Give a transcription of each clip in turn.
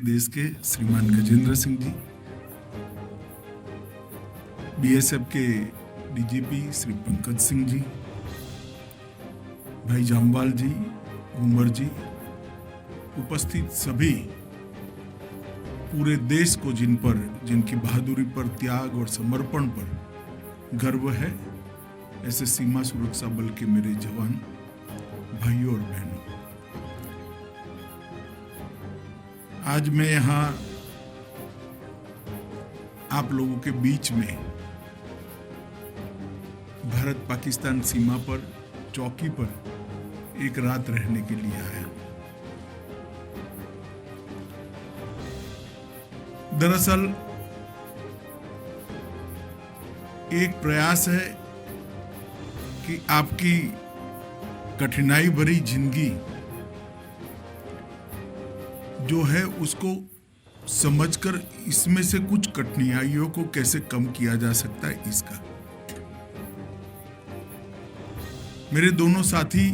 देश के श्रीमान गजेंद्र सिंह जी, बीएसएफ के डीजीपी श्री पंकज सिंह जी, भाई जामवाल जी, उमर जी, उपस्थित सभी, पूरे देश को जिनकी बहादुरी पर, त्याग और समर्पण पर गर्व है, ऐसे सीमा सुरक्षा बल के मेरे जवान भाइयों और बहनों, आज मैं यहाँ आप लोगों के बीच में भारत पाकिस्तान सीमा पर चौकी पर एक रात रहने के लिए आया हूं। दरअसल एक प्रयास है कि आपकी कठिनाई भरी जिंदगी जो है उसको समझकर इसमें से कुछ कठिनाइयों को कैसे कम किया जा सकता है, इसका मेरे दोनों साथी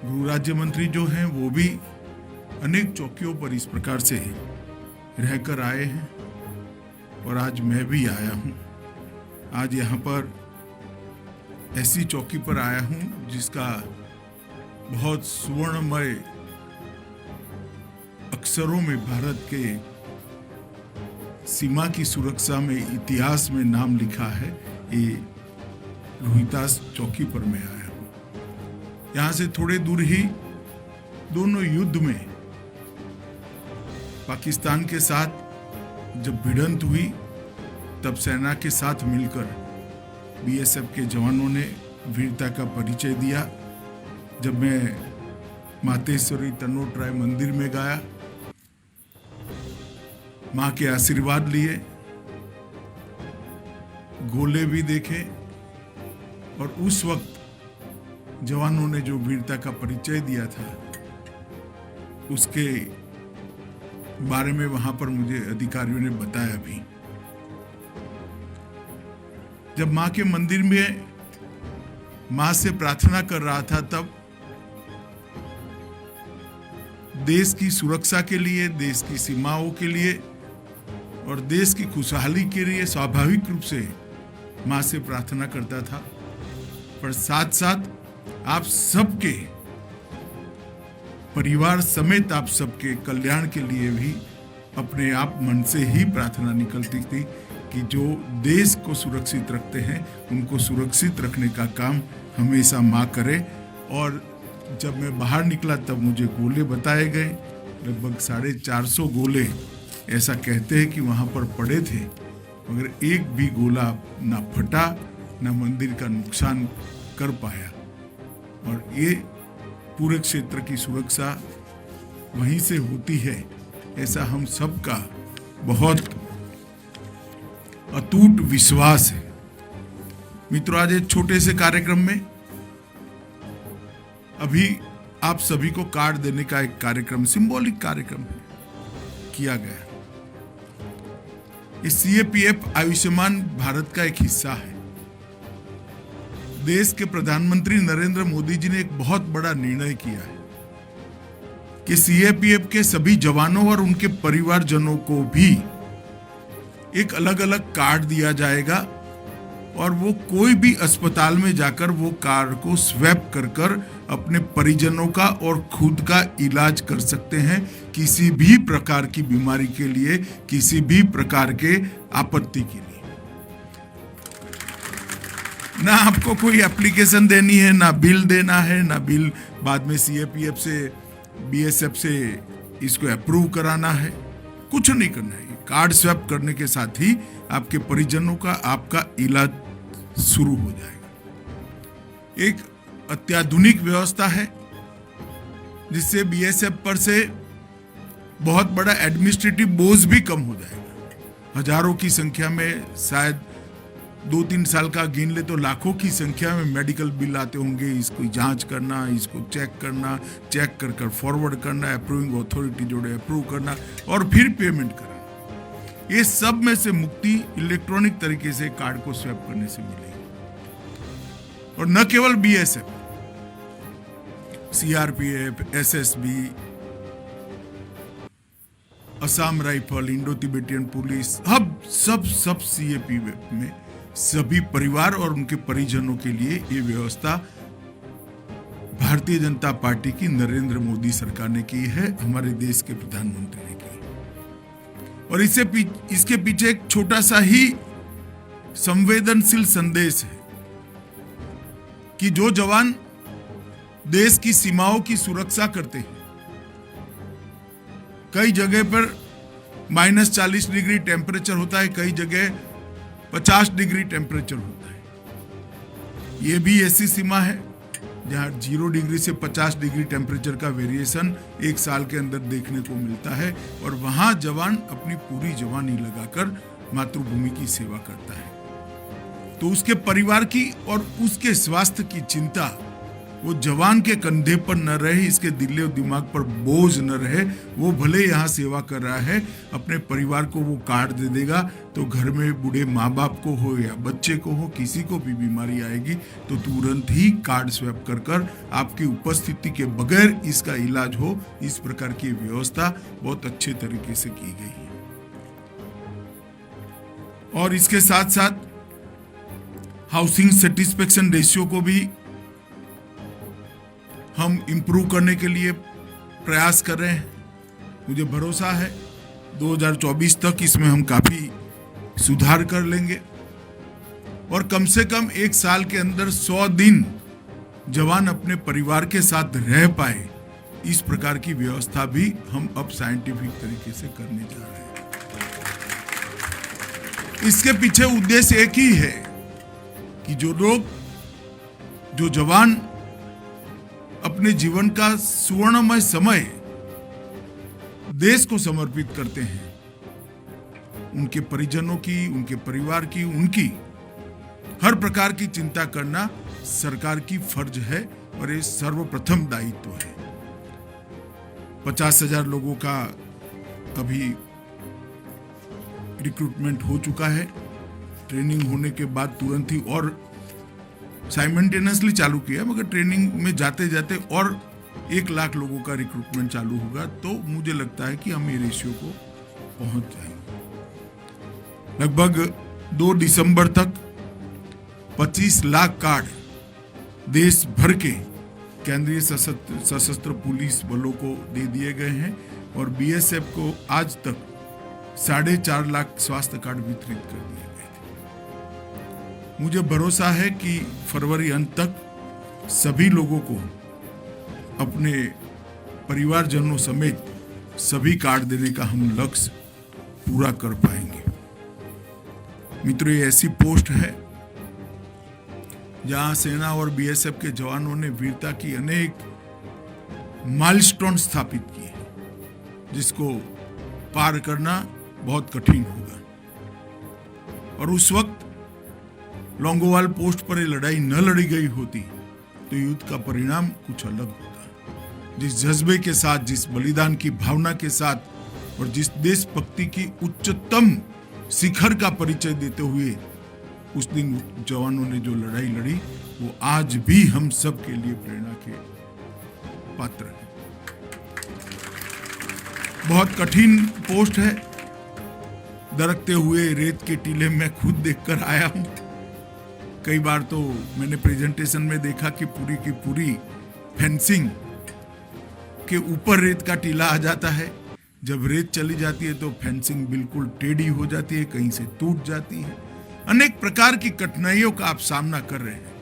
गृह राज्य मंत्री जो हैं वो भी अनेक चौकियों पर इस प्रकार से रहकर आए हैं और आज मैं भी आया हूं। आज यहाँ पर ऐसी चौकी पर आया हूं जिसका बहुत सुवर्णमय अक्षरों में भारत के सीमा की सुरक्षा में, इतिहास में नाम लिखा है। ये रोहितास चौकी पर मैं आया हूं। यहां से थोड़े दूर ही दोनों युद्ध में पाकिस्तान के साथ जब भिड़ंत हुई तब सेना के साथ मिलकर बीएसएफ के जवानों ने वीरता का परिचय दिया। जब मैं मातेश्वरी तनोट राय मंदिर में गया, मां के आशीर्वाद लिए, गोले भी देखे और उस वक्त जवानों ने जो वीरता का परिचय दिया था उसके बारे में वहां पर मुझे अधिकारियों ने बताया भी। जब मां के मंदिर में मां से प्रार्थना कर रहा था तब देश की सुरक्षा के लिए, देश की सीमाओं के लिए और देश की खुशहाली के लिए स्वाभाविक रूप से मां से प्रार्थना करता था, पर साथ साथ आप सबके परिवार समेत आप सबके कल्याण के लिए भी अपने आप मन से ही प्रार्थना निकलती थी कि जो देश को सुरक्षित रखते हैं उनको सुरक्षित रखने का काम हमेशा मां करे। और जब मैं बाहर निकला तब मुझे गोले बताए गए, लगभग 450 गोले ऐसा कहते हैं कि वहां पर पड़े थे, मगर एक भी गोला ना फटा ना मंदिर का नुकसान कर पाया। और ये पूरे क्षेत्र की सुरक्षा वहीं से होती है, ऐसा हम सबका बहुत अटूट विश्वास है। मित्रों, आज एक छोटे से कार्यक्रम में अभी आप सभी को कार्ड देने का एक कार्यक्रम, सिंबॉलिक कार्यक्रम किया गया। ये सीएपीएफ आयुष्मान भारत का एक हिस्सा है। देश के प्रधानमंत्री नरेंद्र मोदी जी ने एक बहुत बड़ा निर्णय किया है कि सीएपीएफ के सभी जवानों और उनके परिवारजनों को भी एक अलग अलग कार्ड दिया जाएगा और वो कोई भी अस्पताल में जाकर वो कार्ड को स्वैप कर अपने परिजनों का और खुद का इलाज कर सकते हैं, किसी भी प्रकार की बीमारी के लिए, किसी भी प्रकार के आपत्ति के लिए। ना आपको कोई एप्लीकेशन देनी है, ना बिल देना है, ना बिल बाद में सीएपीएफ से, बीएसएफ से इसको अप्रूव कराना है, कुछ नहीं करना है। कार्ड स्वैप करने के साथ ही आपके परिजनों का, आपका इलाज शुरू हो जाएगा। एक अत्याधुनिक व्यवस्था है जिससे बीएसएफ पर से बहुत बड़ा एडमिनिस्ट्रेटिव बोझ भी कम हो जाएगा। हजारों की संख्या में, शायद 2-3 साल का गिन ले तो लाखों की संख्या में मेडिकल बिल आते होंगे। इसको जांच करना, इसको चेक करना, चेक कर फॉरवर्ड करना, अप्रूविंग अथॉरिटी जोड़े अप्रूव करना और फिर पेमेंट करना। ये सब में से मुक्ति इलेक्ट्रॉनिक तरीके से कार्ड को स्वैप करने से मिलेगी। और न केवल BSF, CRPF, SSB, Assam rifle, Indo Tibetan police, अब सब सीएपी में सभी परिवार और उनके परिजनों के लिए ये व्यवस्था भारतीय जनता पार्टी की नरेंद्र मोदी सरकार ने की है, हमारे देश के प्रधानमंत्री ने की। और इसके पीछे एक छोटा सा ही संवेदनशील संदेश है कि जो जवान देश की सीमाओं की सुरक्षा करते हैं, कई जगह पर -40 डिग्री टेम्परेचर होता है, कई जगह 50 डिग्री टेम्परेचर होता है। ये भी ऐसी सीमा है जहां 0 डिग्री से 50 डिग्री टेम्परेचर का वेरिएशन एक साल के अंदर देखने को मिलता है, और वहां जवान अपनी पूरी जवानी लगाकर मातृभूमि की सेवा करता है। तो उसके परिवार की और उसके स्वास्थ्य की चिंता वो जवान के कंधे पर न रहे, इसके दिल और दिमाग पर बोझ न रहे। वो भले यहाँ सेवा कर रहा है, अपने परिवार को वो कार्ड दे देगा तो घर में बूढ़े माँ बाप को हो या बच्चे को हो, किसी को भी बीमारी आएगी तो तुरंत ही कार्ड स्वैप कर आपकी उपस्थिति के बगैर इसका इलाज हो। इस प्रकार की व्यवस्था बहुत अच्छे तरीके से की गई है। और इसके साथ साथ हाउसिंग सेटिस्फेक्शन रेशियो को भी हम इंप्रूव करने के लिए प्रयास कर रहे हैं। मुझे भरोसा है 2024 तक इसमें हम काफी सुधार कर लेंगे, और कम से कम एक साल के अंदर 100 दिन जवान अपने परिवार के साथ रह पाए, इस प्रकार की व्यवस्था भी हम अब साइंटिफिक तरीके से करने जा रहे हैं। इसके पीछे उद्देश्य एक ही है कि जो जवान अपने जीवन का सुवर्णमय समय देश को समर्पित करते हैं, उनके परिजनों की, उनके परिवार की, उनकी हर प्रकार की चिंता करना सरकार की फर्ज है और ये सर्वप्रथम दायित्व है। 50,000 लोगों का अभी रिक्रूटमेंट हो चुका है। ट्रेनिंग होने के बाद तुरंत ही और साइमल्टेनियसली चालू किया, मगर ट्रेनिंग में जाते जाते और 1 लाख लोगों का रिक्रूटमेंट चालू होगा, तो मुझे लगता है कि हम ये रेशियो को पहुंच जाएंगे। लगभग 2 दिसंबर तक 25 लाख कार्ड देश भर के केंद्रीय सशस्त्र पुलिस बलों को दे दिए गए हैं, और बीएसएफ को आज तक 4.5 लाख स्वास्थ्य कार्ड वितरित कर दिए गए थे। मुझे भरोसा है कि फरवरी अंत तक सभी लोगों को अपने परिवारजनों समेत सभी कार्ड देने का हम लक्ष्य पूरा कर पाएंगे। मित्रों, ये ऐसी पोस्ट है जहां सेना और बीएसएफ के जवानों ने वीरता की अनेक माइलस्टोन स्थापित किए, जिसको पार करना बहुत कठिन होगा। और उस वक्त लौंगोवाल पोस्ट पर ये लड़ाई न लड़ी गई होती तो युद्ध का परिणाम कुछ अलग होता। जिस जज्बे के साथ, जिस बलिदान की भावना के साथ और जिस देशभक्ति की उच्चतम शिखर का परिचय देते हुए उस दिन जवानों ने जो लड़ाई लड़ी, वो आज भी हम सब के लिए प्रेरणा के पात्र है। बहुत कठिन पोस्ट है। दरकते हुए रेत के टीले में खुद देखकर आया हूं। कई बार तो मैंने प्रेजेंटेशन में देखा कि पूरी की पूरी फेंसिंग के ऊपर रेत का टीला आ जाता है। जब रेत चली जाती है तो फेंसिंग बिल्कुल टेढ़ी हो जाती है, कहीं से टूट जाती है। अनेक प्रकार की कठिनाइयों का आप सामना कर रहे हैं।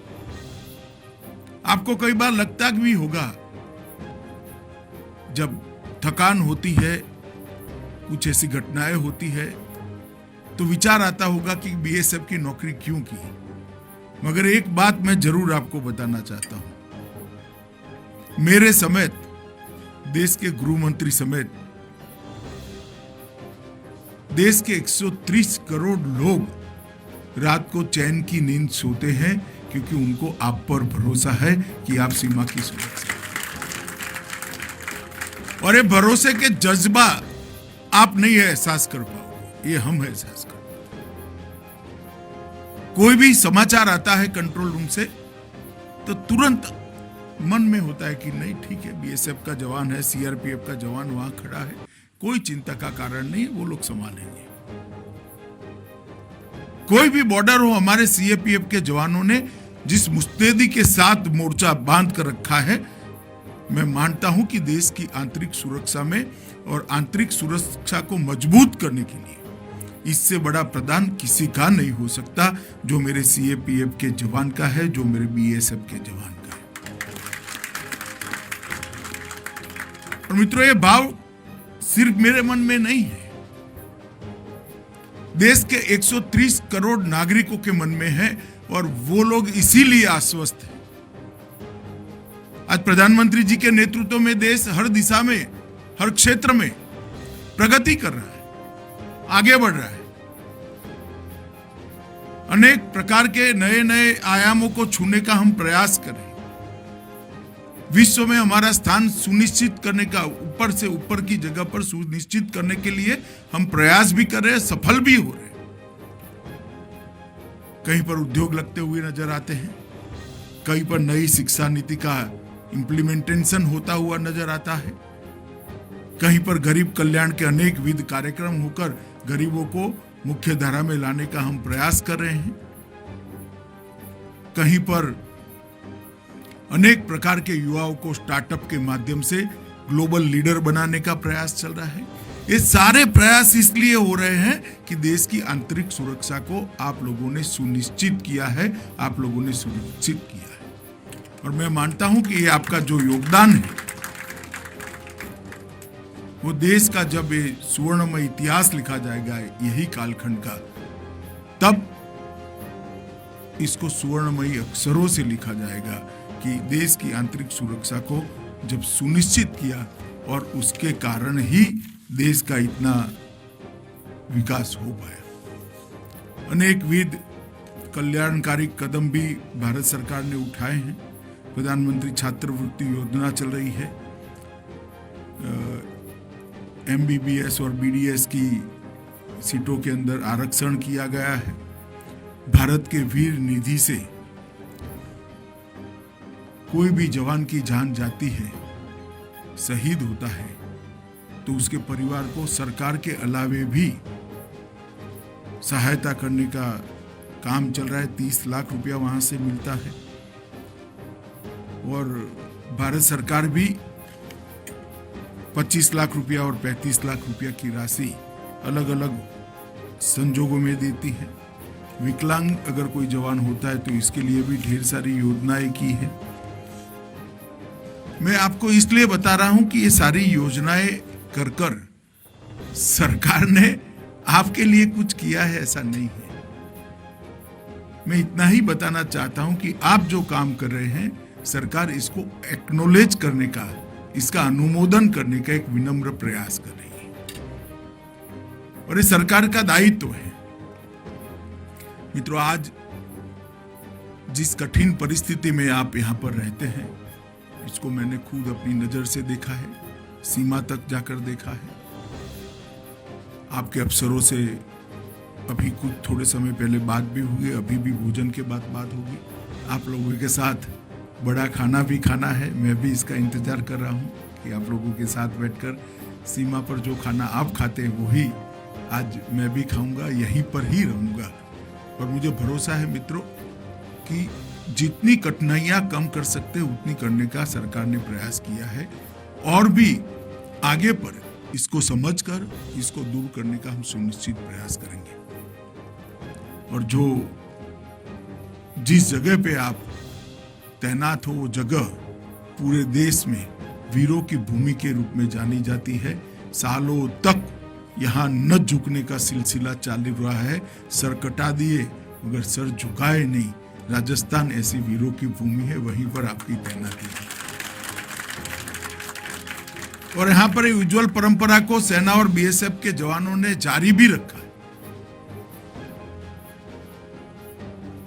आपको कई बार लगता भी होगा, जब थकान होती है, कुछ ऐसी घटनाएं होती है, तो विचार आता होगा कि बीएसएफ की नौकरी क्यों की। मगर एक बात मैं जरूर आपको बताना चाहता हूं। मेरे समेत, देश के गृह मंत्री समेत, देश के 130 करोड़ लोग रात को चैन की नींद सोते हैं, क्योंकि उनको आप पर भरोसा है कि आप सीमा की सुरक्षा। और ये भरोसे के जज्बा आप नहीं एहसास कर पाओगे, ये हम एहसास कर। कोई भी समाचार आता है कंट्रोल रूम से तो तुरंत मन में होता है कि नहीं, ठीक है, बीएसएफ का जवान है, सीआरपीएफ का जवान वहां खड़ा है, कोई चिंता का कारण नहीं, वो लोग संभालेंगे। कोई भी बॉर्डर हो, हमारे सीएपीएफ के जवानों ने जिस मुस्तैदी के साथ मोर्चा बांध कर रखा है, मैं मानता हूं कि देश की आंतरिक सुरक्षा में और आंतरिक सुरक्षा को मजबूत करने के लिए इससे बड़ा प्रदान किसी का नहीं हो सकता, जो मेरे सीएपीएफ के जवान का है, जो मेरे बीएसएफ के जवान का है। और मित्रों, ये भाव सिर्फ मेरे मन में नहीं है, देश के 130 करोड़ नागरिकों के मन में है, और वो लोग इसीलिए आश्वस्त हैं। आज प्रधानमंत्री जी के नेतृत्व में देश हर दिशा में, हर क्षेत्र में प्रगति कर रहा है, आगे बढ़ रहा है। अनेक प्रकार के नए नए आयामों को छूने का हम प्रयास करें। विश्व में हमारा स्थान सुनिश्चित करने का, ऊपर से ऊपर की जगह पर सुनिश्चित करने के लिए हम प्रयास भी कर रहे हैं, सफल भी हो रहे हैं। कहीं पर उद्योग लगते हुए नजर आते हैं, कहीं पर नई शिक्षा नीति का इंप्लीमेंटेशन होता हुआ नजर आता है, कहीं पर गरीब कल्याण के अनेक विध कार्यक्रम होकर गरीबों को मुख्य धारा में लाने का हम प्रयास कर रहे हैं। कहीं पर अनेक प्रकार के युवाओं को स्टार्टअप के माध्यम से ग्लोबल लीडर बनाने का प्रयास चल रहा है। ये सारे प्रयास इसलिए हो रहे हैं कि देश की आंतरिक सुरक्षा को आप लोगों ने सुनिश्चित किया है, आप लोगों ने सुनिश्चित किया है। और मैं मानता हूं कि ये आपका जो योगदान है, वो देश का जब ये सुवर्णमय इतिहास लिखा जाएगा यही कालखंड का, तब इसको सुवर्णमयी अक्षरों से लिखा जाएगा कि देश की आंतरिक सुरक्षा को जब सुनिश्चित किया, और उसके कारण ही देश का इतना विकास हो पाया। अनेक विध कल्याणकारी कदम भी भारत सरकार ने उठाए हैं। प्रधानमंत्री छात्रवृत्ति योजना चल रही है, एमबीबीएस और बीडीएस की सीटों के अंदर आरक्षण किया गया है। भारत के वीर निधि से कोई भी जवान की जान जाती है, शहीद होता है, तो उसके परिवार को सरकार के अलावे भी सहायता करने का काम चल रहा है। 30 लाख रुपया वहां से मिलता है, और भारत सरकार भी 25 लाख रुपया और 35 लाख रुपया की राशि अलग अलग संजोगों में देती है। विकलांग अगर कोई जवान होता है तो इसके लिए भी ढेर सारी योजनाएं की है। मैं आपको इसलिए बता रहा हूं कि ये सारी योजनाएं कर कर सरकार ने आपके लिए कुछ किया है, ऐसा नहीं है। मैं इतना ही बताना चाहता हूं कि आप जो काम कर रहे हैं, सरकार इसको एक्नॉलेज करने का, इसका अनुमोदन करने का एक विनम्र प्रयास कर रही है, और ये सरकार का दायित्व है। मित्रों, आज जिस कठिन परिस्थिति में आप यहां पर रहते हैं, इसको मैंने खुद अपनी नजर से देखा है, सीमा तक जाकर देखा है। आपके अफसरों से अभी कुछ थोड़े समय पहले बात भी हुई, अभी भी भोजन के बाद बात होगी। आप लोगों के साथ बड़ा खाना भी खाना है, मैं भी इसका इंतजार कर रहा हूँ कि आप लोगों के साथ बैठकर सीमा पर जो खाना आप खाते हैं वही आज मैं भी खाऊंगा, यहीं पर ही रहूंगा। और मुझे भरोसा है मित्रों कि जितनी कठिनाइयां कम कर सकते उतनी करने का सरकार ने प्रयास किया है, और भी आगे पर इसको समझकर इसको दूर करने का हम सुनिश्चित प्रयास करेंगे। और जो जिस जगह पे आप तैनात हो, वो जगह पूरे देश में वीरों की भूमि के रूप में जानी जाती है। सालों तक यहाँ न झुकने का सिलसिला चालू रहा है। सर कटा दिए मगर सर झुकाए नहीं। राजस्थान ऐसी वीरों की भूमि है, वहीं पर आपकी तैनाती है। और यहाँ पर उज्जवल परंपरा को सेना और बीएसएफ के जवानों ने जारी भी रखा है।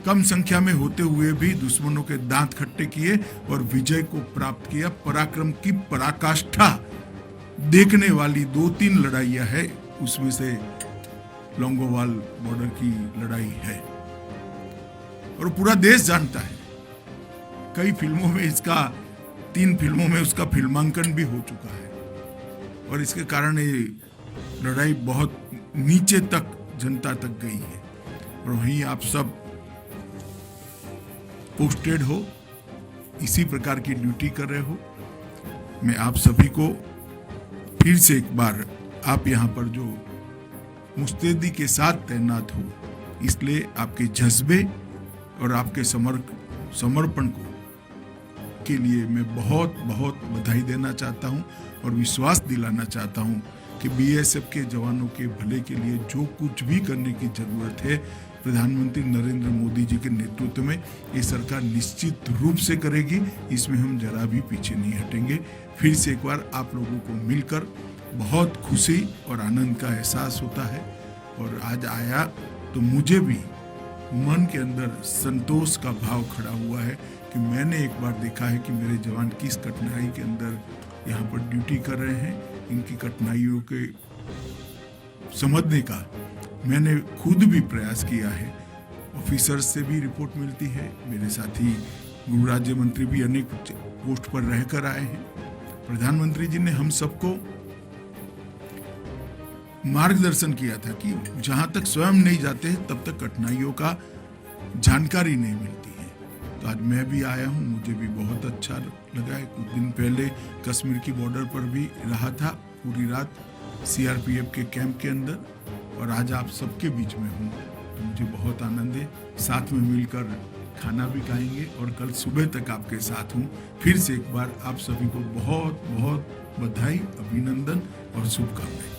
कम संख्या में होते हुए भी दुश्मनों के दांत खट्टे किए और विजय को प्राप्त किया। पराक्रम की पराकाष्ठा देखने वाली 2-3 लड़ाइयां है, उसमें से लोंगोवाल बॉर्डर की लड़ाई है, और पूरा देश जानता है। कई फिल्मों में इसका, 3 फिल्मों में उसका फिल्मांकन भी हो चुका है, और इसके कारण ये लड़ाई बहुत नीचे तक जनता तक गई है और वहीं आप सब पोस्टेड हो, इसी प्रकार की ड्यूटी कर रहे हो। मैं आप सभी को फिर से एक बार, आप यहाँ पर जो मुस्तैदी के साथ तैनात हो, इसलिए आपके जज्बे और आपके समर्पण को के लिए मैं बहुत बहुत बधाई देना चाहता हूँ और विश्वास दिलाना चाहता हूँ कि बीएसएफ के जवानों के भले के लिए जो कुछ भी करने की जरूरत है, प्रधानमंत्री नरेंद्र मोदी जी के नेतृत्व में ये सरकार निश्चित रूप से करेगी। इसमें हम जरा भी पीछे नहीं हटेंगे। फिर से एक बार आप लोगों को मिलकर बहुत खुशी और आनंद का एहसास होता है और आज आया तो मुझे भी मन के अंदर संतोष का भाव खड़ा हुआ है कि मैंने एक बार देखा है कि मेरे जवान किस कठिनाई के अंदर यहाँ पर ड्यूटी कर रहे हैं। इनकी कठिनाइयों के समझने का मैंने खुद भी प्रयास किया है। ऑफिसर्स से भी रिपोर्ट मिलती है, मेरे साथी गृह राज्य मंत्री भी अनेक पोस्ट पर रहकर आए हैं। प्रधानमंत्री जी ने हम सबको मार्गदर्शन किया था कि जहां तक स्वयं नहीं जाते हैं तब तक कठिनाइयों का जानकारी नहीं मिलती है। तो आज मैं भी आया हूं, मुझे भी बहुत अच्छा लगा है। कुछ दिन पहले कश्मीर की बॉर्डर पर भी रहा था पूरी रात सीआरपीएफ के कैंप के अंदर, और आज आप सबके बीच में हूँ तो मुझे बहुत आनंद है। साथ में मिलकर खाना भी खाएंगे और कल सुबह तक आपके साथ हूँ। फिर से एक बार आप सभी को बहुत बहुत बधाई, अभिनंदन और शुभकामनाएं।